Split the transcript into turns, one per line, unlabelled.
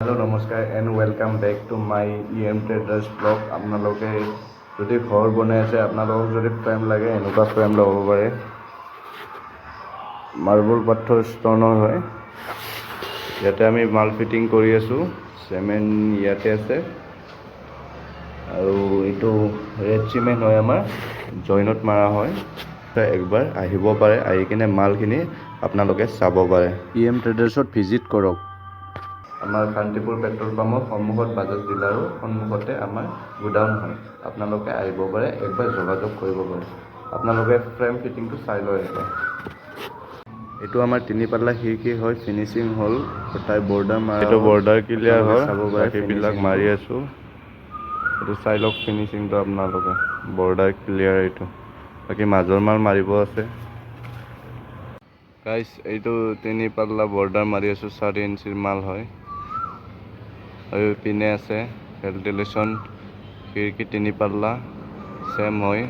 Hello नमस्कार and welcome back to my EM traders blog. आपनालोके যদি ঘৰ বনাই আছে আপোনালোকক যদি ফ্ৰেম লাগে এনেকুৱা ফ্ৰেম ল'ব পাৰে। মাৰ্বল পাথৰ ষ্টনৰ হয়। ইয়াতে আমি মাল ফিটিং কৰি আছো। সিমেন্ট ইয়াতে আছে আৰু এইটো ৰেড সিমেন্ট হয়, আমাৰ জইনত মাৰা হয়। একবাৰ আহিব পাৰে, আহি কিনে মালখিনি আপোনালোকে চাব পাৰে। EM ট্ৰেডাৰ্ছত ভিজিট কৰক। আমাৰ শান্তিপুৰ পেট্ৰল পাম্পৰ সন্মুখত বাজাজ ডিলাৰৰ সন্মুখতে আমাৰ গোডাউন হয়। আপোনালোকে আহিব পাৰে, একবাৰ যোগাযোগ কৰিব পাৰে। আপোনালোকে ফ্ৰেম ফিটিংটো চাই লয় এবাৰ। এইটো আমাৰ 3 পাল্লা খিৰিকী হয়, ফিনিচিং হ'ল। তাই বৰ্ডাৰ মাৰা, এইটো বৰ্ডাৰ ক্লিয়াৰ হয়, চাব পাৰে। বাকীবিলাক মাৰি আছো, এইটো চাই লওক ফিনিচিংটো আপোনালোকে। বৰ্ডাৰ ক্লিয়াৰ এইটো, বাকী মাজৰ মাল মাৰিব আছে। গাইস এইটো 3 পাল্লা বৰ্ডাৰ মাৰি আছো, 4 ইঞ্চিৰ মাল হয়। আৰু পিনে আছে ভেন্টিলেশ্যন খিৰিকী 3 পাল্লা সেম হয়।